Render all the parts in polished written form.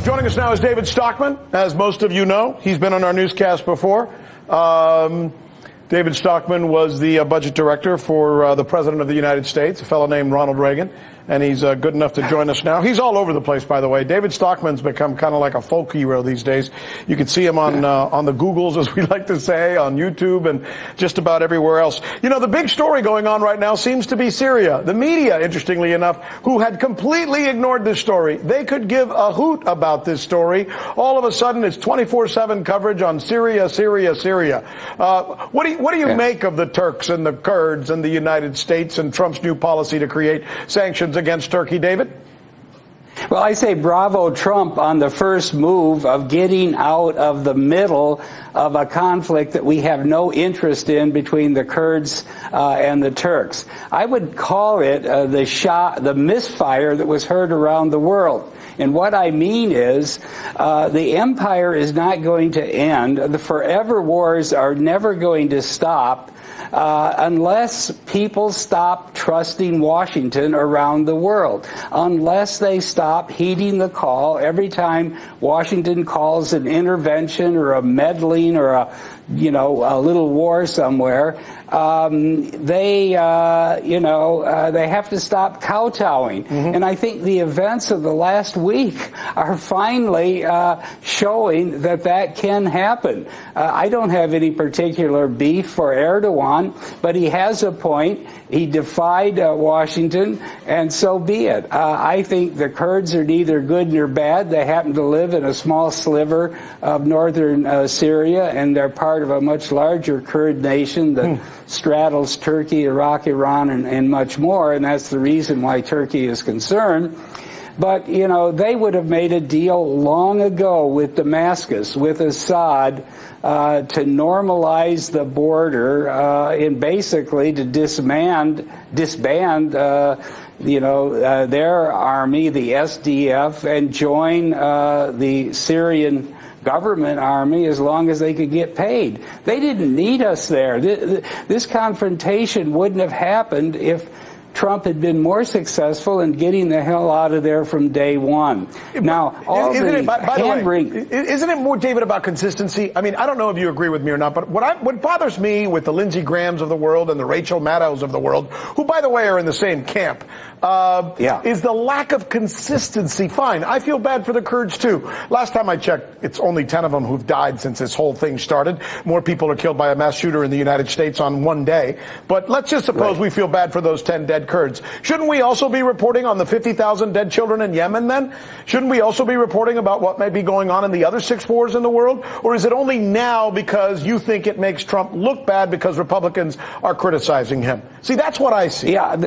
Joining us now is David Stockman. As most of you know, he's been on our newscast before. David Stockman was the budget director for the President of the United States, a fellow named Ronald Reagan, and he's good enough to join us now. He's all over the place, by the way. David Stockman's become kind of like a folk hero these days. You can see him on the Googles, as we like to say, on YouTube and just about everywhere else. You know, the big story going on right now seems to be Syria. The media, interestingly enough, who had completely ignored this story, they could give a hoot about this story. All of a sudden, it's 24/7 coverage on Syria, Syria, Syria. What do you make of the Turks and the Kurds and the United States and Trump's new policy to create sanctions against Turkey, David? Well, I say bravo Trump on the first move of getting out of the middle of a conflict that we have no interest in between the Kurds and the Turks. I would call it the misfire that was heard around the world. And what I mean is the empire is not going to end. The forever wars are never going to stop unless people stop trusting Washington around the world, unless they stop heeding the call every time Washington calls an intervention or a meddling or a little war somewhere. They have to stop kowtowing. Mm-hmm. And I think the events of the last week are finally showing that can happen. I don't have any particular beef for Erdogan, but he has a point. He defied Washington, and so be it. I think the Kurds are neither good nor bad. They happen to live in a small sliver of northern Syria, and they're part of a much larger Kurd nation that straddles Turkey, Iraq, Iran, and much more, and that's the reason why Turkey is concerned. But, they would have made a deal long ago with Damascus, with Assad, to normalize the border and basically to disband their army, the SDF, and join the Syrian government army as long as they could get paid. They didn't need us there. This confrontation wouldn't have happened if Trump had been more successful in getting the hell out of there from day one. Now, isn't it more, David, about consistency? I mean, I don't know if you agree with me or not, but what bothers me with the Lindsey Grahams of the world and the Rachel Maddows of the world, who, by the way, are in the same camp, is the lack of consistency. Fine, I feel bad for the Kurds, too. Last time I checked, it's only 10 of them who've died since this whole thing started. More people are killed by a mass shooter in the United States on one day. But let's just suppose we feel bad for those 10 dead Kurds. Shouldn't we also be reporting on the 50,000 dead children in Yemen then? Shouldn't we also be reporting about what may be going on in the other 6 wars in the world? Or is it only now because you think it makes Trump look bad because Republicans are criticizing him? See, that's what I see. Yeah.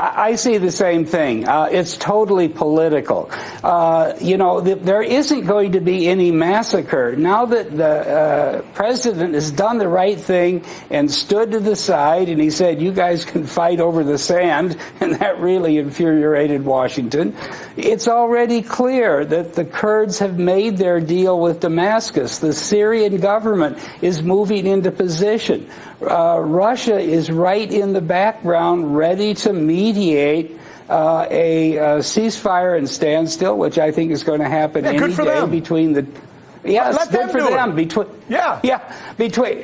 I see the same thing. It's totally political. There isn't going to be any massacre. Now that the president has done the right thing and stood to the side, and he said, you guys can fight over the sand, and that really infuriated Washington, it's already clear that the Kurds have made their deal with Damascus. The Syrian government is moving into position. Russia is right in the background, ready to mediate a ceasefire and standstill, which I think is going to happen any day between the. Yes, good for them.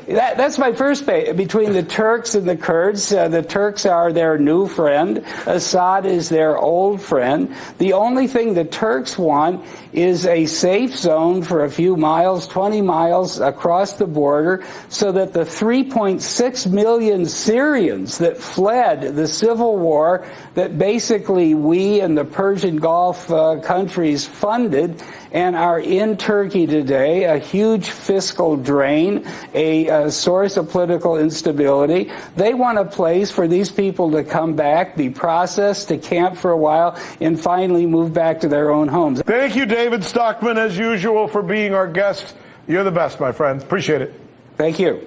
That's my first between the Turks and the Kurds. The Turks are their new friend. Assad is their old friend. The only thing the Turks want is a safe zone for a few miles, 20 miles across the border, so that the 3.6 million Syrians that fled the civil war that basically we and the Persian Gulf countries funded and are in Turkey today, a huge fiscal drain, a source of political instability. They want a place for these people to come back, be processed, to camp for a while, and finally move back to their own homes. Thank you, David Stockman, as usual, for being our guest. You're the best, my friend. Appreciate it. Thank you.